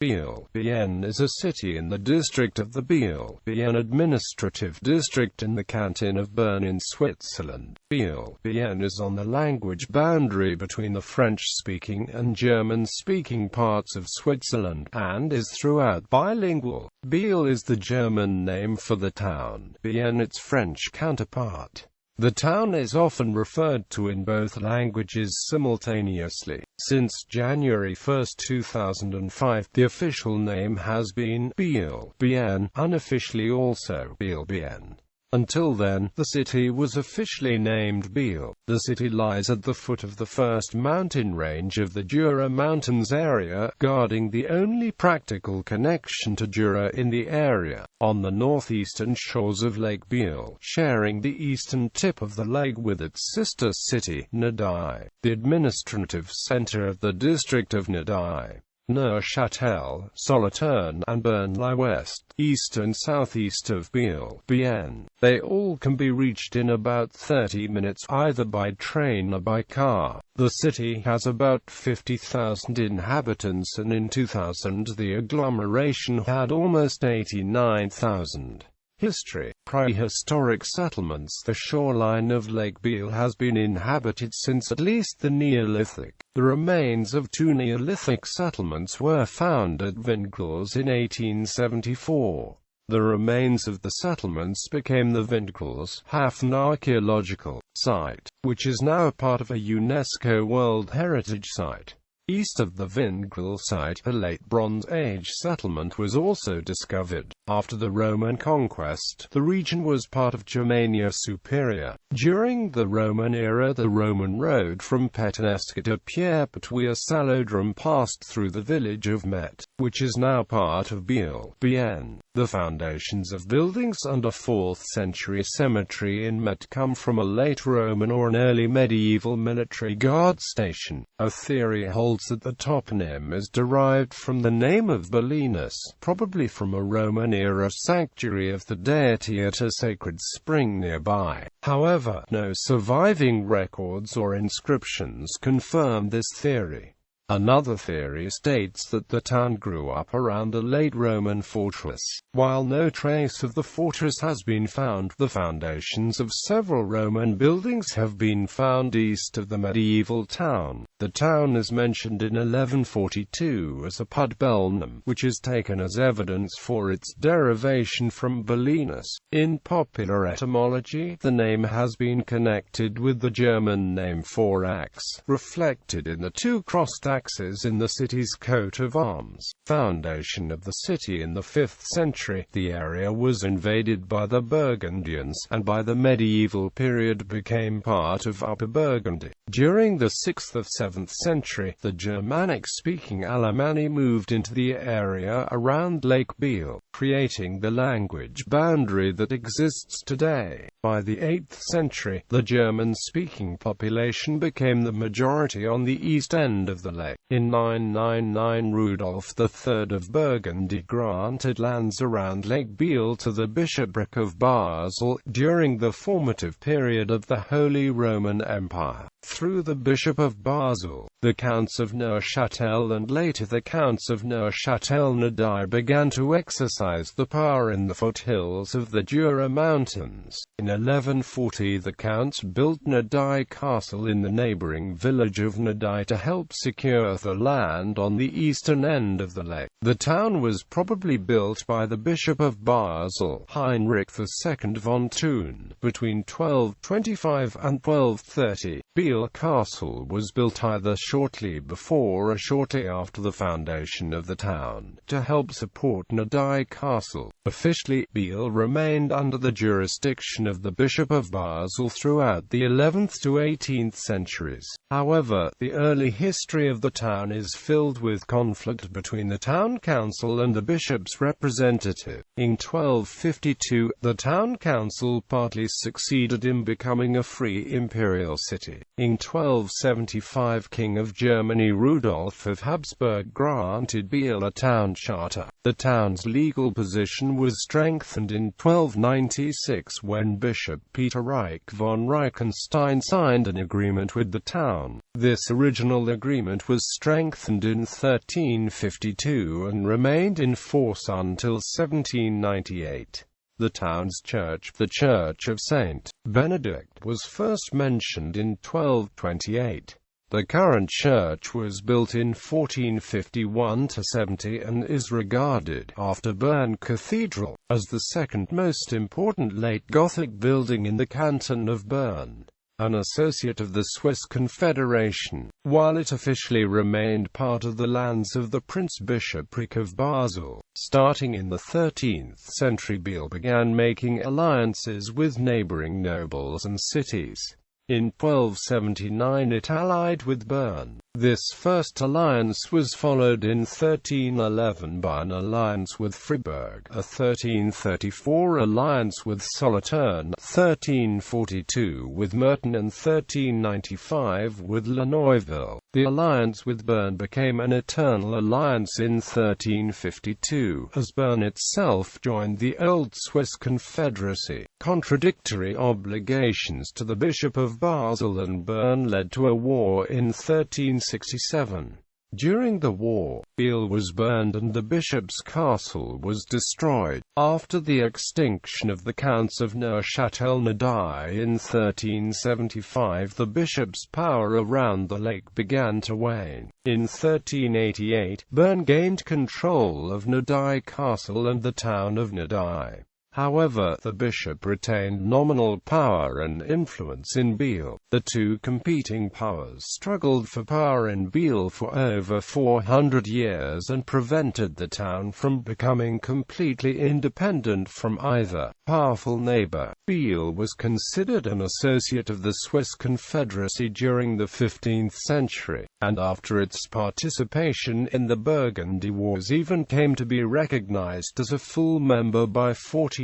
Bienne is a city in the district of the Bienne administrative district in the canton of Berne in Switzerland. Bienne is on the language boundary between the French-speaking and German-speaking parts of Switzerland, and is throughout bilingual. Biel is the German name for the town, Bienne its French counterpart. The town is often referred to in both languages simultaneously. Since January 1, 2005, the official name has been Bienne, unofficially also Bienne. Until then, the city was officially named Biel. The city lies at the foot of the first mountain range of the Jura Mountains area, guarding the only practical connection to Jura in the area, on the northeastern shores of Lake Biel, sharing the eastern tip of the lake with its sister city, Nadai, the administrative center of the district of Nadai. Neuchâtel, Solothurn, and Berne lie west, east and southeast of Bienne. They all can be reached in about 30 minutes, either by train or by car. The city has about 50,000 inhabitants, and in 2000 the agglomeration had almost 89,000. History. Prehistoric settlements. The shoreline of Lake Biel has been inhabited since at least the Neolithic. The remains of two Neolithic settlements were found at Vindgals in 1874. The remains of the settlements became the Vindgals, half an archaeological site, which is now a part of a UNESCO World Heritage Site. East of the Vindgal site, a late Bronze Age settlement was also discovered. After the Roman conquest, the region was part of Germania Superior. During the Roman era, the Roman road from Petonesca to Pierrepertuis Salodrome passed through the village of Met, which is now part of Bienne. The foundations of buildings under 4th century cemetery in Met come from a late Roman or an early medieval military guard station. A theory holds that the toponym is derived from the name of Belinus, probably from a Roman-era sanctuary of the deity at a sacred spring nearby. However, no surviving records or inscriptions confirm this theory. Another theory states that the town grew up around a late Roman fortress. While no trace of the fortress has been found, the foundations of several Roman buildings have been found east of the medieval town. The town is mentioned in 1142 as a Pudbelnum, which is taken as evidence for its derivation from Belinus. In popular etymology, the name has been connected with the German name for axe, reflected in the two crossed axes in the city's coat of arms. Foundation of the city in the 5th century, the area was invaded by the Burgundians, and by the medieval period became part of Upper Burgundy. During the 6th and 7th century, the Germanic-speaking Alemanni moved into the area around Lake Biel, creating the language boundary that exists today. By the 8th century, the German-speaking population became the majority on the east end of the lake. In 999, Rudolf III of Burgundy granted lands around Lake Biel to the Bishopric of Basel, during the formative period of the Holy Roman Empire. Through the Bishop of Basel, the Counts of Neuchâtel and later the Counts of Neuchâtel-Nadai began to exercise the power in the foothills of the Jura Mountains. In 1140 the Counts built Nadai Castle in the neighboring village of Nadai to help secure the land on the eastern end of the lake. The town was probably built by the Bishop of Basel, Heinrich II von Thun, between 1225 and 1230. Biel Castle was built either shortly before or shortly after the foundation of the town, to help support Nadai Castle. Officially, Biel remained under the jurisdiction of the Bishop of Basel throughout the 11th to 18th centuries. However, the early history of the town is filled with conflict between the town council and the bishop's representative. In 1252, the town council partly succeeded in becoming a free imperial city. In 1275, King of Germany Rudolf of Habsburg granted Biel a town charter. The town's legal position was strengthened in 1296 when Bishop Peter Reich von Reichenstein signed an agreement with the town. This original agreement was strengthened in 1352 and remained in force until 1798. The town's church, the Church of Saint Benedict, was first mentioned in 1228. The current church was built in 1451–70 and is regarded, after Berne Cathedral, as the second most important late Gothic building in the canton of Berne. An associate of the Swiss Confederation, while it officially remained part of the lands of the Prince-Bishopric of Basel. Starting in the 13th century, Biel began making alliances with neighboring nobles and cities. In 1279 it allied with Berne. This first alliance was followed in 1311 by an alliance with Fribourg, a 1334 alliance with Solothurn, 1342 with Merton and 1395 with La Neuville. The alliance with Berne became an eternal alliance in 1352, as Berne itself joined the Old Swiss Confederacy. Contradictory obligations to the Bishop of Basel and Berne led to a war in 1367. During the war, Biel was burned and the bishop's castle was destroyed. After the extinction of the Counts of Neuchâtel-Nadaille in 1375, the bishop's power around the lake began to wane. In 1388, Berne gained control of Nadaille Castle and the town of Nadaille. However, the bishop retained nominal power and influence in Biel. The two competing powers struggled for power in Biel for over 400 years and prevented the town from becoming completely independent from either powerful neighbor. Biel was considered an associate of the Swiss Confederacy during the 15th century, and after its participation in the Burgundy Wars even came to be recognized as a full member by 1494.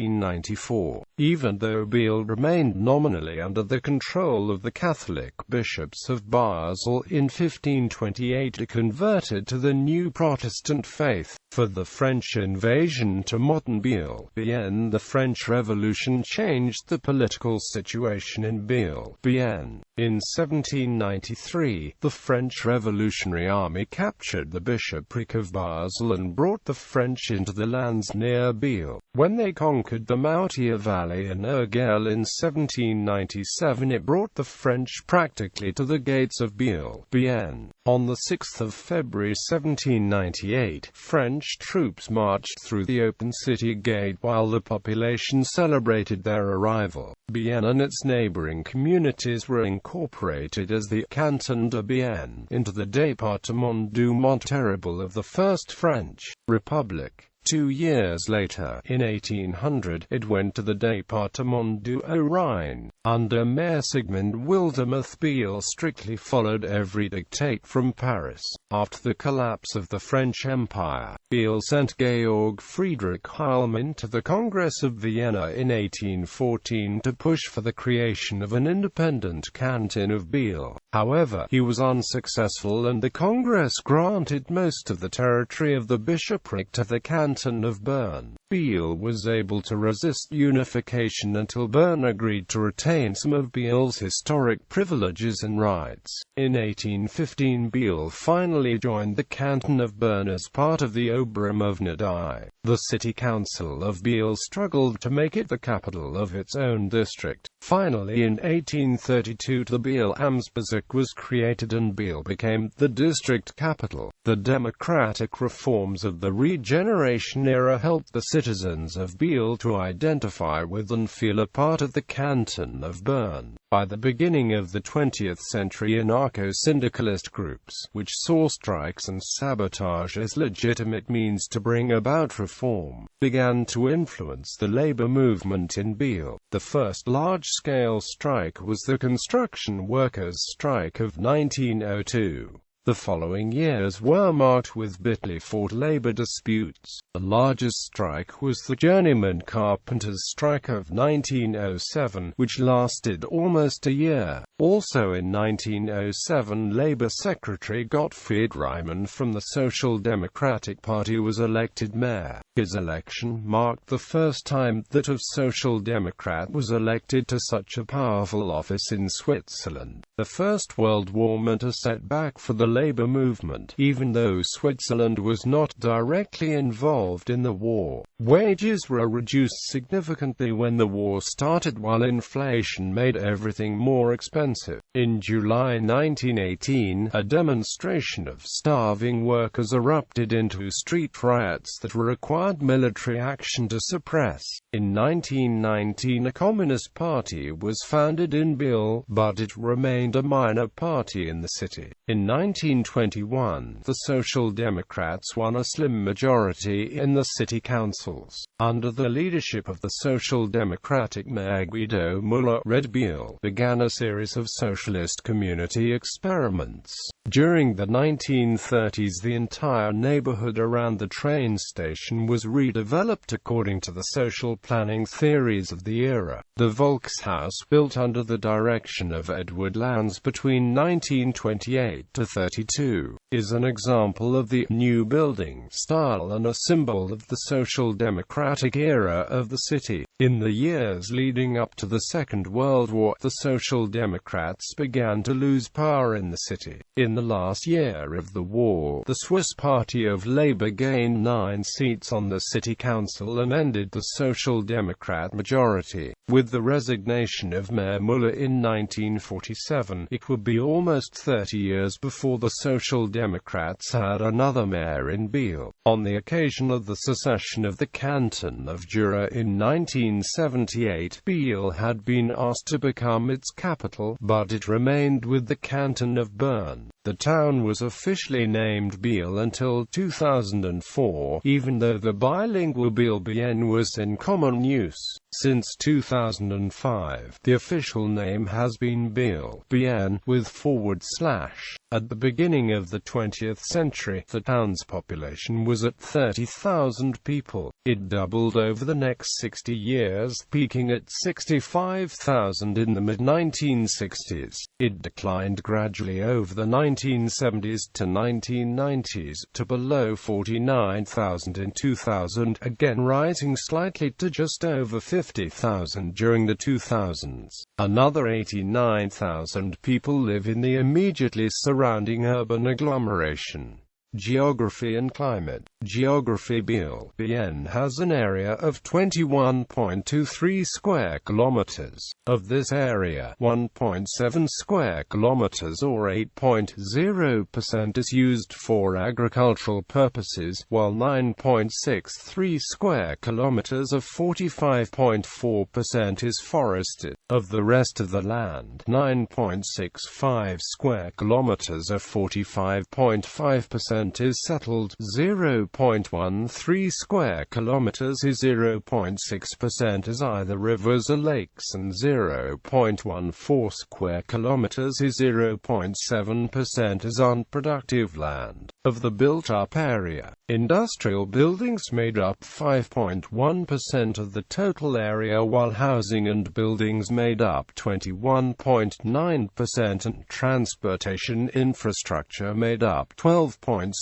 Even though Biel remained nominally under the control of the Catholic bishops of Basel, in 1528 it converted to the new Protestant faith. For the French invasion to modern Bienne, the French Revolution changed the political situation in Bienne. In 1793, the French Revolutionary Army captured the bishopric of Basel and brought the French into the lands near Biel. When they conquered the Moutier Valley and Urgell in 1797, it brought the French practically to the gates of Bienne. On the 6th of February 1798, French troops marched through the open city gate while the population celebrated their arrival. Bienne and its neighboring communities were incorporated as the canton de Bienne into the département du Mont-Terrible of the First French Republic. 2 years later, in 1800, it went to the département du Haut-Rhin. Under Mayor Sigmund Wildermuth, Biel strictly followed every dictate from Paris. After the collapse of the French Empire, Biel sent Georg Friedrich Heilmann to the Congress of Vienna in 1814 to push for the creation of an independent canton of Biel. However, he was unsuccessful and the Congress granted most of the territory of the bishopric to the canton of Berne. Biel was able to resist unification until Berne agreed to retain some of Biel's historic privileges and rights. In 1815, Biel finally joined the canton of Berne as part of the Oberum of Nadaille. The city council of Biel struggled to make it the capital of its own district. Finally, in 1832, the Biel Amtsbezirk was created and Biel became the district capital. The democratic reforms of the Regeneration era helped the citizens of Biel to identify with and feel a part of the canton of Berne. By the beginning of the 20th century, anarcho-syndicalist groups, which saw strikes and sabotage as legitimate means to bring about reform, began to influence the labor movement in Biel. The first large-scale strike was the construction workers' strike of 1902. The following years were marked with bitterly fought labor disputes. The largest strike was the journeyman carpenters' strike of 1907, which lasted almost a year. Also in 1907, Labour Secretary Gottfried Reimann from the Social Democratic Party was elected mayor. His election marked the first time that a Social Democrat was elected to such a powerful office in Switzerland. The First World War meant a setback for the labor movement. Even though Switzerland was not directly involved in the war, wages were reduced significantly when the war started, while inflation made everything more expensive. In July 1918, a demonstration of starving workers erupted into street riots that required military action to suppress. In 1919, a Communist Party was founded in Biel, but it remained a minor party in the city. In 1921, the Social Democrats won a slim majority in the city councils. Under the leadership of the Social Democratic Mayor Guido Müller, Biel began a series of socialist community experiments. During the 1930s, the entire neighborhood around the train station was redeveloped according to the social planning theories of the era. The Volkshaus, built under the direction of Edward Lanz between 1928 to 32, is an example of the new building style and a symbol of the social democratic era of the city. In the years leading up to the Second World War, the Social Democrats began to lose power in the city. In the last year of the war, the Swiss Party of Labour gained 9 seats on the city council and ended the Social Democrat majority. With the resignation of Mayor Müller in 1947, it would be almost 30 years before the Social Democrats had another mayor in Biel. On the occasion of the secession of the canton of Jura in 1978, Biel had been asked to become its capital, but it remained with the canton of Berne. The town was officially named Biel until 2004, even though the bilingual Bienne was in common use. Since 2005, the official name has been Bienne, with /. At the beginning of the 20th century, the town's population was at 30,000 people. It doubled over the next 60 years, peaking at 65,000 in the mid-1960s. It declined gradually over the 1970s to 1990s, to below 49,000 in 2000, again rising slightly to just over 50,000 during the 2000s. Another 89,000 people live in the immediately surrounding urban agglomeration. Geography and climate. Geography. Bienne has an area of 21.23 square kilometers. Of this area, 1.7 square kilometers or 8.0% is used for agricultural purposes, while 9.63 square kilometers of 45.4% is forested. Of the rest of the land, 9.65 square kilometers of 45.5% is settled, 0.13 square kilometers is 0.6% is either rivers or lakes, and 0.14 square kilometers is 0.7% is unproductive land. Of the built-up area, industrial buildings made up 5.1% of the total area, while housing and buildings made up 21.9% and transportation infrastructure made up 12.6%.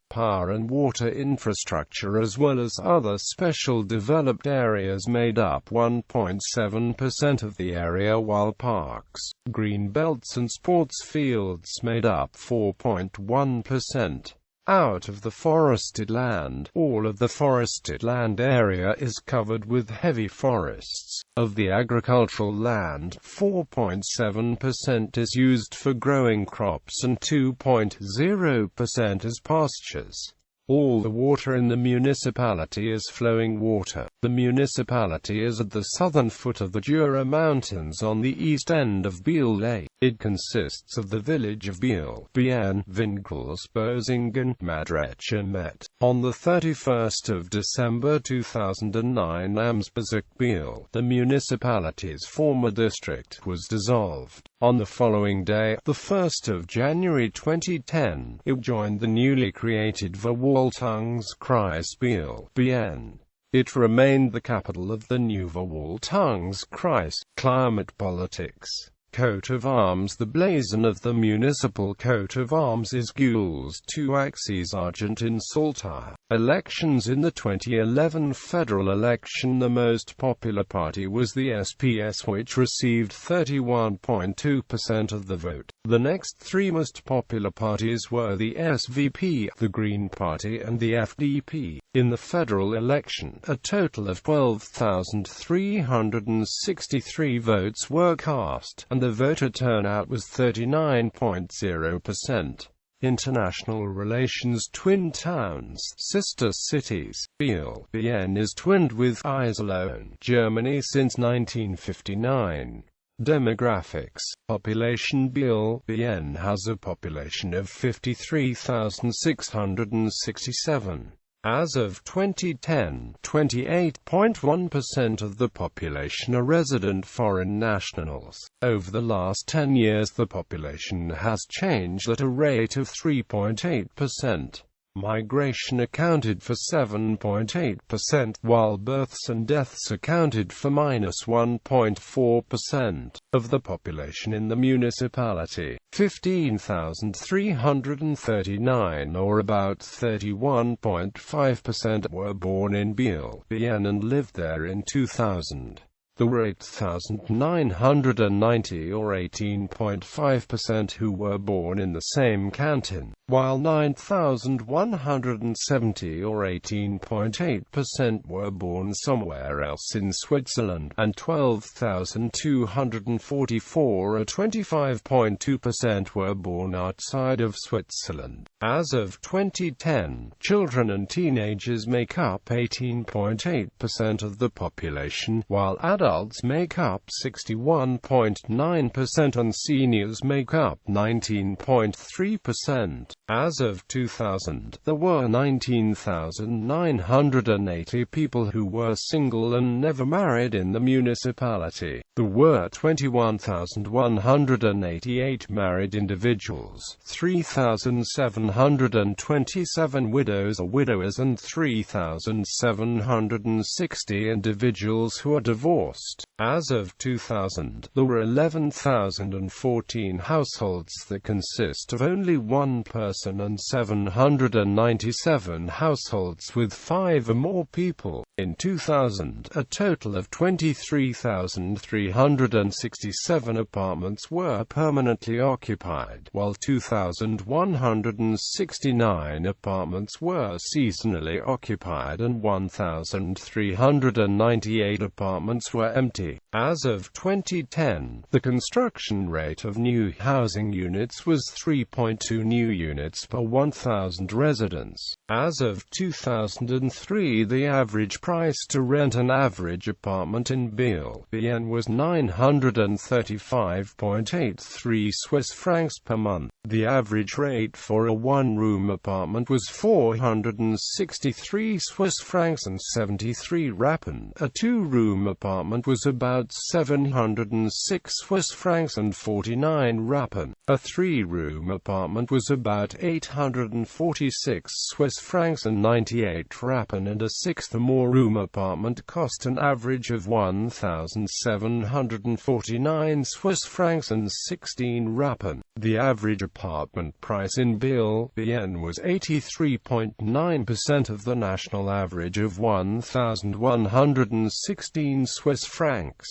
Power and water infrastructure as well as other special developed areas made up 1.7% of the area, while parks, green belts and sports fields made up 4.1%. Out of the forested land, all of the forested land area is covered with heavy forests. Of the agricultural land, 4.7% is used for growing crops and 2.0% as pastures. All the water in the municipality is flowing water. The municipality is at the southern foot of the Jura Mountains on the east end of Biel Lake. It consists of the village of Biel, Bienne, Vingels, Bozingen, Madrech and Met. On the 31st of December 2009, Biel, the municipality's former district, was dissolved. On the following day, the 1st of January 2010, it joined the newly created Verwaltungskreis Biel, Bienne. It remained the capital of the new Verwaltungskreis. Climate politics. Coat of arms. The blazon of the municipal coat of arms is gules, 2 axes argent in saltire. Elections. In the 2011 federal election, the most popular party was the SPS, which received 31.2% of the vote. The next three most popular parties were the SVP, the Green Party, and the FDP. In the federal election, a total of 12,363 votes were cast, and the voter turnout was 39.0%. International relations. Twin towns, sister cities. Bienne is twinned with Iserlohn, Germany since 1959. Demographics. Population. Bienne has a population of 53,667. As of 2010, 28.1% of the population are resident foreign nationals. Over the last 10 years, the population has changed at a rate of 3.8%. Migration accounted for 7.8%, while births and deaths accounted for -1.4% of the population in the municipality. 15,339, or about 31.5%, were born in Bienne and lived there in 2000. There were 8,990, or 18.5%, who were born in the same canton, while 9,170, or 18.8%, were born somewhere else in Switzerland, and 12,244, or 25.2%, were born outside of Switzerland. As of 2010, children and teenagers make up 18.8% of the population, while adults make up 61.9% and seniors make up 19.3%. As of 2000, there were 19,980 people who were single and never married in the municipality. There were 21,188 married individuals, 3,727 widows or widowers, and 3,760 individuals who are divorced. As of 2000, there were 11,014 households that consist of only one person and 797 households with 5 or more people. In 2000, a total of 23,367 apartments were permanently occupied, while 2,169 apartments were seasonally occupied and 1,398 apartments were empty. As of 2010, the construction rate of new housing units was 3.2 new units per 1,000 residents. As of 2003, the average price to rent an average apartment in Bienne was 935.83 Swiss francs per month. The average rate for a one-room apartment was 463 Swiss francs and 73 Rappen. A two-room apartment was about 706 Swiss francs and 49 Rappen. A three-room apartment was about 846 Swiss francs and 98 Rappen, and a sixth or more room apartment cost an average of 1,749 Swiss francs and 16 Rappen. The average apartment price in Bienne was 83.9% of the national average of 1,116 Swiss francs.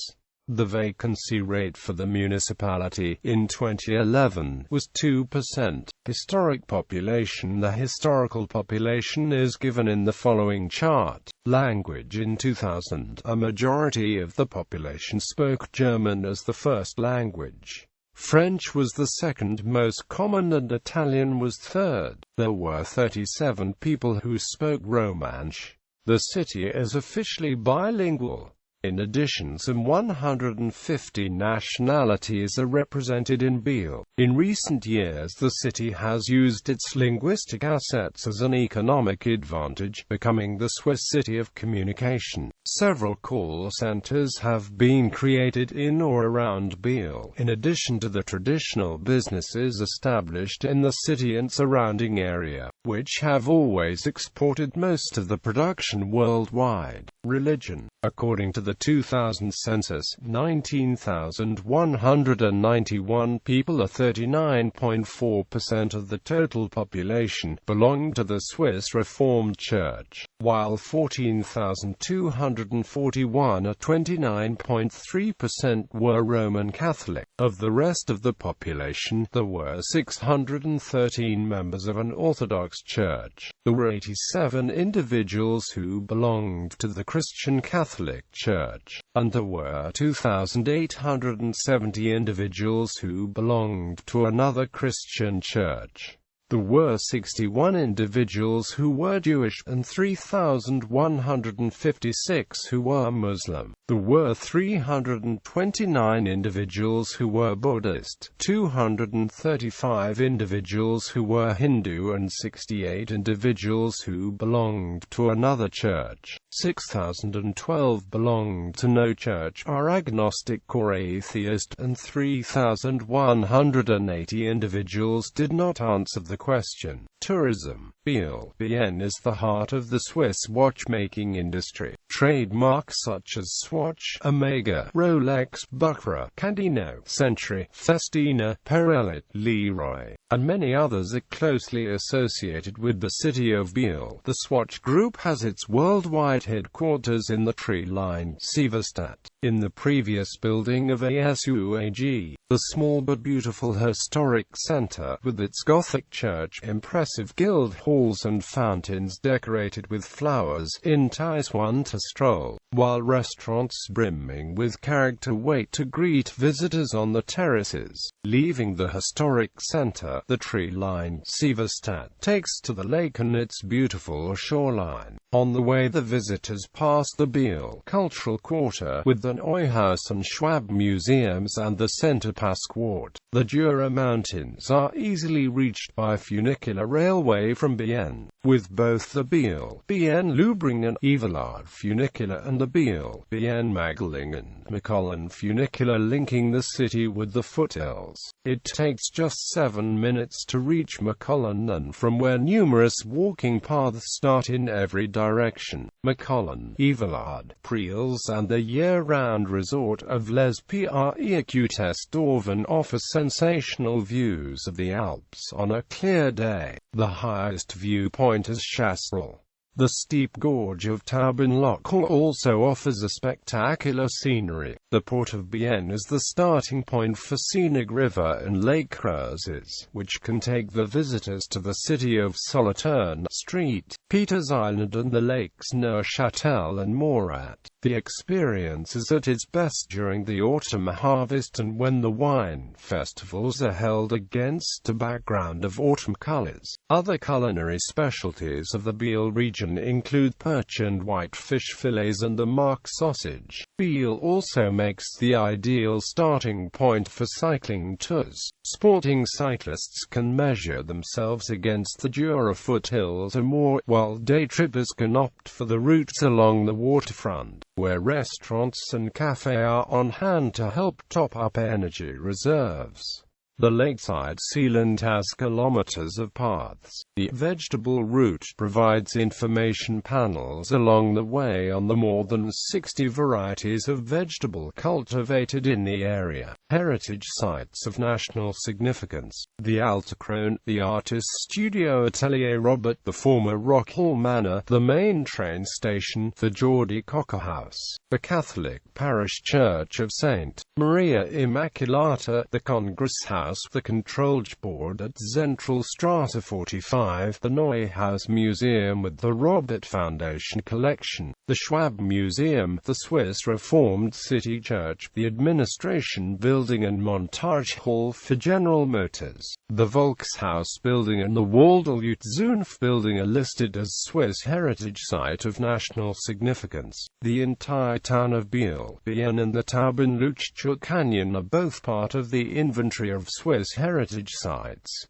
The vacancy rate for the municipality in 2011 was 2%. Historic population. The historical population is given in the following chart. Language. In 2000, a majority of the population spoke German as the first language. French was the second most common and Italian was third. There were 37 people who spoke Romansh. The city is officially bilingual. In addition, some 150 nationalities are represented in Biel. In recent years, the city has used its linguistic assets as an economic advantage, becoming the Swiss city of communication. Several call centers have been created in or around Biel, in addition to the traditional businesses established in the city and surrounding area, which have always exported most of the production worldwide. Religion. According to the 2000 census, 19,191 people, or 39.4% of the total population, belonged to the Swiss Reformed Church, while 14,241, or 29.3%, were Roman Catholic. Of the rest of the population, there were 613 members of an Orthodox church. There were 87 individuals who belonged to the Christian Catholic Church, and there were 2,870 individuals who belonged to another Christian church. There were 61 individuals who were Jewish, and 3,156 who were Muslim. There were 329 individuals who were Buddhist, 235 individuals who were Hindu, and 68 individuals who belonged to another church. 6,012 belonged to no church, are agnostic or atheist, and 3,180 individuals did not answer the question. Tourism. Bienne is the heart of the Swiss watchmaking industry. Trademarks such as Swatch, Omega, Rolex, Bucherer, Candino, Century, Festina, Perellet, Leroy, and many others are closely associated with the city of Biel. The Swatch Group has its worldwide headquarters in the tree-lined Sieverstadt, in the previous building of ASUAG. The small but beautiful historic center, with its Gothic church, impressive guild halls and fountains decorated with flowers, entice one to stroll, while restaurants brimming with character wait to greet visitors on the terraces. Leaving the historic center, the tree-lined Sieverstadt takes to the lake and its beautiful shoreline. On the way, the visitors pass the Biel Cultural Quarter, with the Neuhaus and Schwab museums and the Center Pasquart. The Jura Mountains are easily reached by funicular railway from Bienne, with both the Bienne-Lubringen-Evelard funicular and the Biel-Bienne-Maglingen-Mechelen funicular linking the city with the foothills. It takes just 7 minutes to reach Mechelen, and from where numerous walking paths start in every direction. Mechelen, Evelard, Priels and the year-round resort of Les Preux-Dorven offers sensational views of the Alps on a clear day. The highest viewpoint is Chasseral. The steep gorge of Taubenloch also offers a spectacular scenery. The port of Bienne is the starting point for scenic river and lake cruises, which can take the visitors to the city of Solothurn, St. Peter's Island and the lakes Neuchâtel and Morat. The experience is at its best during the autumn harvest and when the wine festivals are held against a background of autumn colors. Other culinary specialties of the Biel region include perch and whitefish fillets and the mark sausage. Biel also makes the ideal starting point for cycling tours. Sporting cyclists can measure themselves against the Jura foothills or more, while day trippers can opt for the routes along the waterfront, where restaurants and cafes are on hand to help top up energy reserves. The lakeside sealand has kilometers of paths. The vegetable route provides information panels along the way on the more than 60 varieties of vegetable cultivated in the area. Heritage sites of national significance. The Alterkrone, the artist's studio atelier Robert, the former Rock Hall Manor, the main train station, the Geordie Cocker House, the Catholic parish church of St. Maria Immaculata, the Congress House, the Control Board at Zentralstraße 45, the Neuhaus Museum with the Robert Foundation Collection, the Schwab Museum, the Swiss Reformed City Church, the Administration Building and Montage Hall for General Motors, the Volkshaus Building and the Waldl-Zunf Building are listed as Swiss Heritage Site of National Significance. The entire town of Biel, Bienne and the Taubenluchscher Canyon are both part of the inventory of Swiss heritage sites.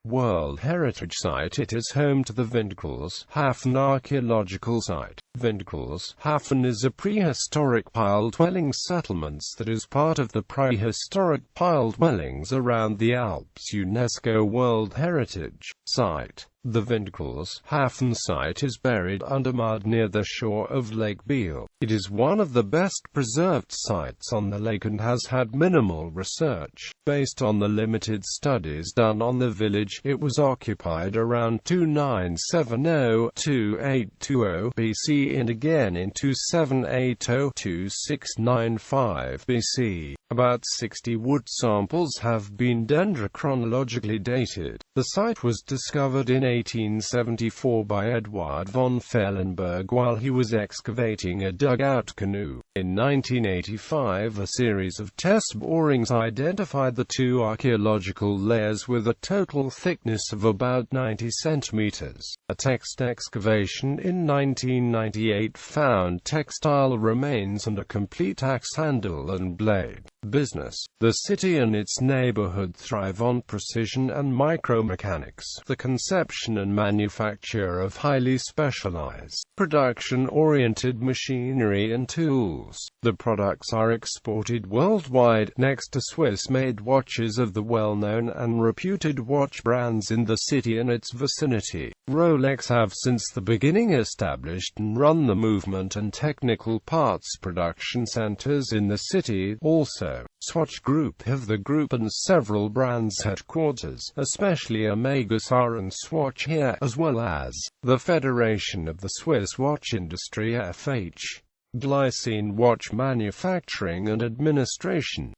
World Heritage Site. It is home to the Windgulshafen archaeological site. Windgulshafen is a prehistoric pile-dwelling settlements that is part of the prehistoric pile dwellings around the Alps UNESCO World Heritage Site. The Windkurshafen site is buried under mud near the shore of Lake Biel. It is one of the best preserved sites on the lake and has had minimal research. Based on the limited studies done on the village, it was occupied around 2970–2820 BC and again in 2780–2695 BC. About 60 wood samples have been dendrochronologically dated. The site was discovered in 1874 by Eduard von Fellenberg while he was excavating a dugout canoe. In 1985, a series of test borings identified the two archaeological layers with a total thickness of about 90 centimeters. A text excavation in 1998 found textile remains and a complete axe handle and blade. Business. The city and its neighborhood thrive on precision and micromechanics, the conception and manufacture of highly specialized, production-oriented machinery and tools. The products are exported worldwide, next to Swiss-made watches of the well-known and reputed watch brands in the city and its vicinity. Rolex have since the beginning established and run the movement and technical parts production centers in the city. Also, Swatch Group have the group and several brands headquarters, especially Omegasar and Swatch here, as well as the Federation of the Swiss Watch Industry FH. Glycine Watch Manufacturing and Administration.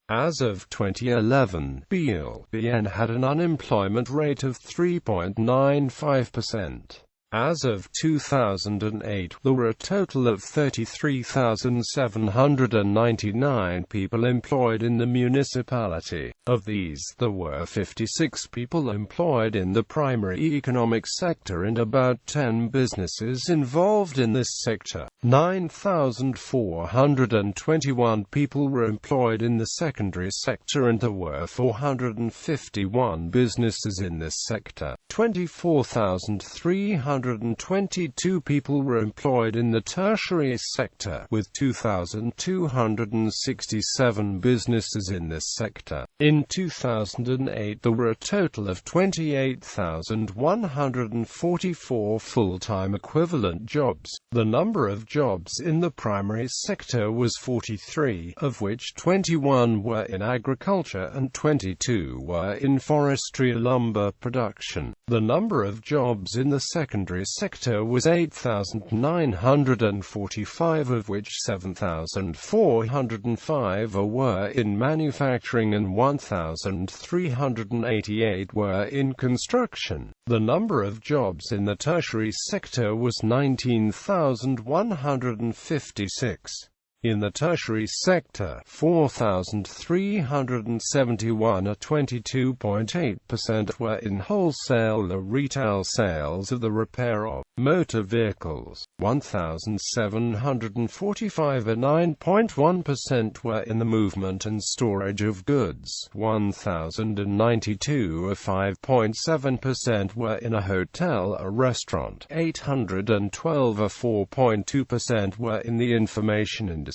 As of 2011, Bienne had an unemployment rate of 3.95%. As of 2008, there were a total of 33,799 people employed in the municipality. Of these, there were 56 people employed in the primary economic sector and about 10 businesses involved in this sector. 9,421 people were employed in the secondary sector and there were 451 businesses in this sector. 24,322 people were employed in the tertiary sector, with 2,267 businesses in this sector. In 2008, there were a total of 28,144 full-time equivalent jobs. The number of jobs in the primary sector was 43, of which 21 were in agriculture and 22 were in forestry lumber production. The number of jobs in the secondary sector was 8,945, of which 7,405 were in manufacturing and 1,388 were in construction. The number of jobs in the tertiary sector was 19,156. In the tertiary sector, 4,371 or 22.8% were in wholesale or retail sales of the repair of motor vehicles, 1,745 or 9.1% were in the movement and storage of goods, 1,092 or 5.7% were in a hotel or restaurant, 812 or 4.2% were in the information industry,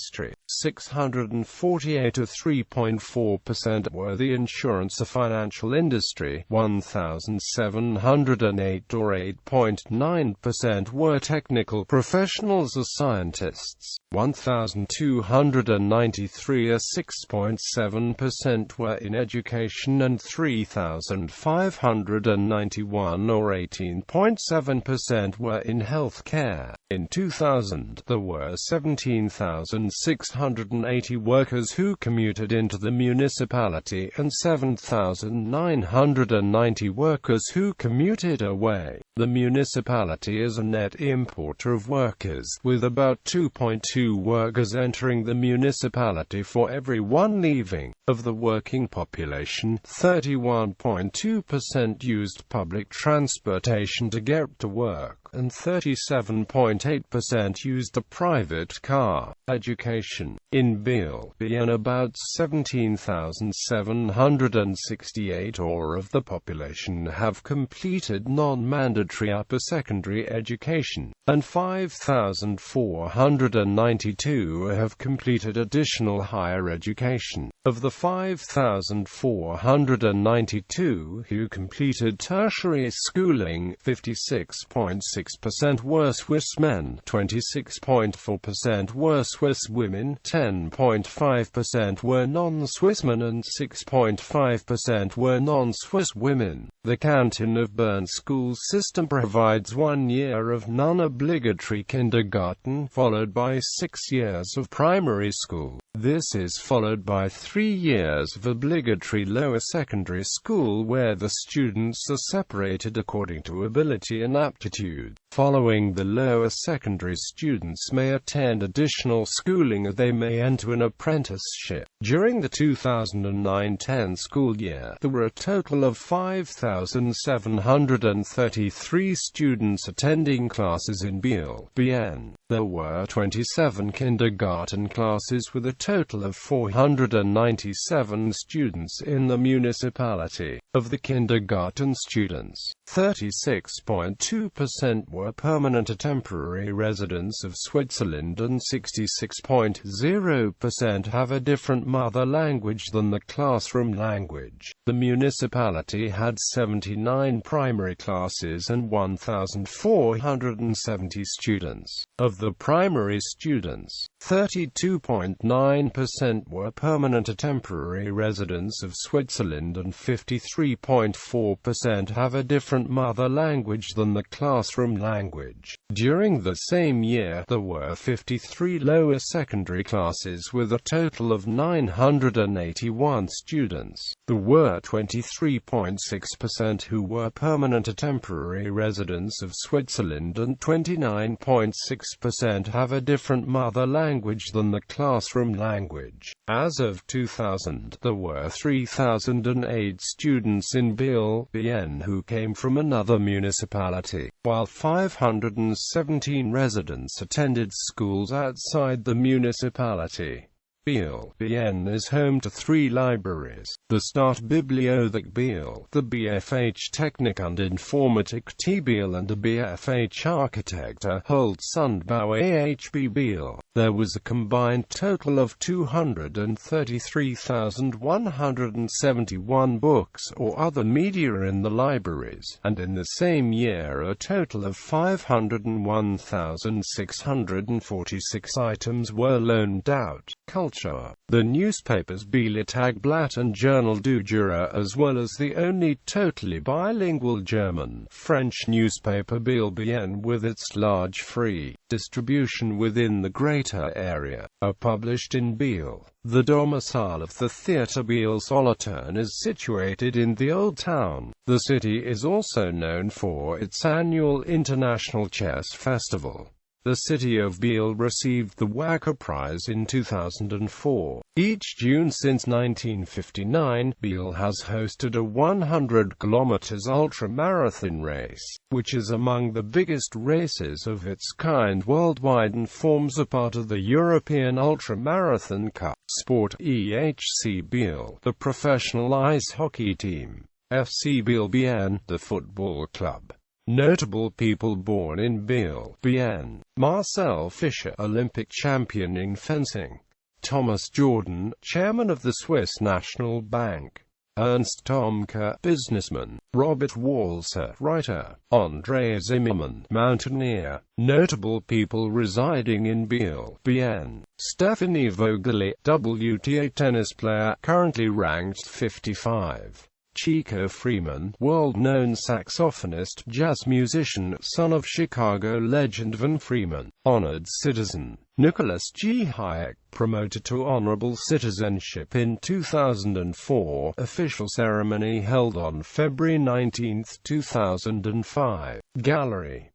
648 or 3.4% were the insurance or financial industry, 1,708 or 8.9% were technical professionals or scientists, 1,293 or 6.7% were in education and 3,591 or 18.7% were in health care. In 2000, there were 17,680 workers who commuted into the municipality and 7,990 workers who commuted away. The municipality is a net importer of workers, with about 2.2 workers entering the municipality for every one leaving. Of the working population, 31.2% used public transportation to get to work. and 37.8% used a private car. Education. In Bienne, about 17,768 or of the population have completed non-mandatory upper secondary education, and 5,492 have completed additional higher education. Of the 5,492 who completed tertiary schooling, 56.6% were Swiss men, 26.4% were Swiss women, 10.5% were non-Swiss men and 6.5% were non-Swiss women. The canton of Berne school system provides 1 year of non-obligatory kindergarten, followed by 6 years of primary school. This is followed by 3 years of obligatory lower secondary school where the students are separated according to ability and aptitude. Following the lower secondary, students may attend additional schooling or they may enter an apprenticeship. During the 2009-10 school year, there were a total of 5,733 students attending classes in Bienne. There were 27 kindergarten classes with a total of 497 students in the municipality. Of the kindergarten students, 36.2% were permanent or temporary residents of Switzerland and 66.0% have a different mother language than the classroom language. The municipality had 79 primary classes and 1,470 students. Of the primary students, 32.9% were permanent or temporary residents of Switzerland and 53.4% have a different mother language than the classroom language. During the same year, there were 53 lower secondary classes with a total of 981 students. There were 23.6% who were permanent or temporary residents of Switzerland and 29.6% have a different mother language than the classroom language. As of 2000, there were 3,008 students in Bienne who came from another municipality, while 517 residents attended schools outside the municipality. Bienne is home to 3 libraries: the Start.Bibliothek.Biel, the BFH Technik und Informatik.Biel and the BFH Architektur, Holz und Bau AHB.Biel. There was a combined total of 233,171 books or other media in the libraries, and in the same year a total of 501,646 items were loaned out. Culture. The newspapers Bieler Tagblatt and Journal du Jura, as well as the only totally bilingual German-French newspaper Bienne with its large free distribution within the greater area, are published in Biel. The domicile of the Theatre Biel Solothurn is situated in the Old Town. The city is also known for its annual International Chess Festival. The city of Biel received the Wacker Prize in 2004. Each June since 1959, Biel has hosted a 100 km ultra-marathon race, which is among the biggest races of its kind worldwide and forms a part of the European Ultra-Marathon Cup. Sport. EHC Biel, the professional ice hockey team. FC Bienne, the football club. Notable people born in Bienne: Marcel Fischer, Olympic champion in fencing; Thomas Jordan, chairman of the Swiss National Bank; Ernst Tomke, businessman; Robert Walser, writer; André Zimmermann, mountaineer. Notable people residing in Bienne: Stephanie Vogeli, WTA tennis player, currently ranked 55. Chico Freeman, world-known saxophonist, jazz musician, son of Chicago legend Van Freeman. Honored citizen: Nicholas G. Hayek, promoted to honorable citizenship in 2004. Official ceremony held on February 19, 2005. Gallery.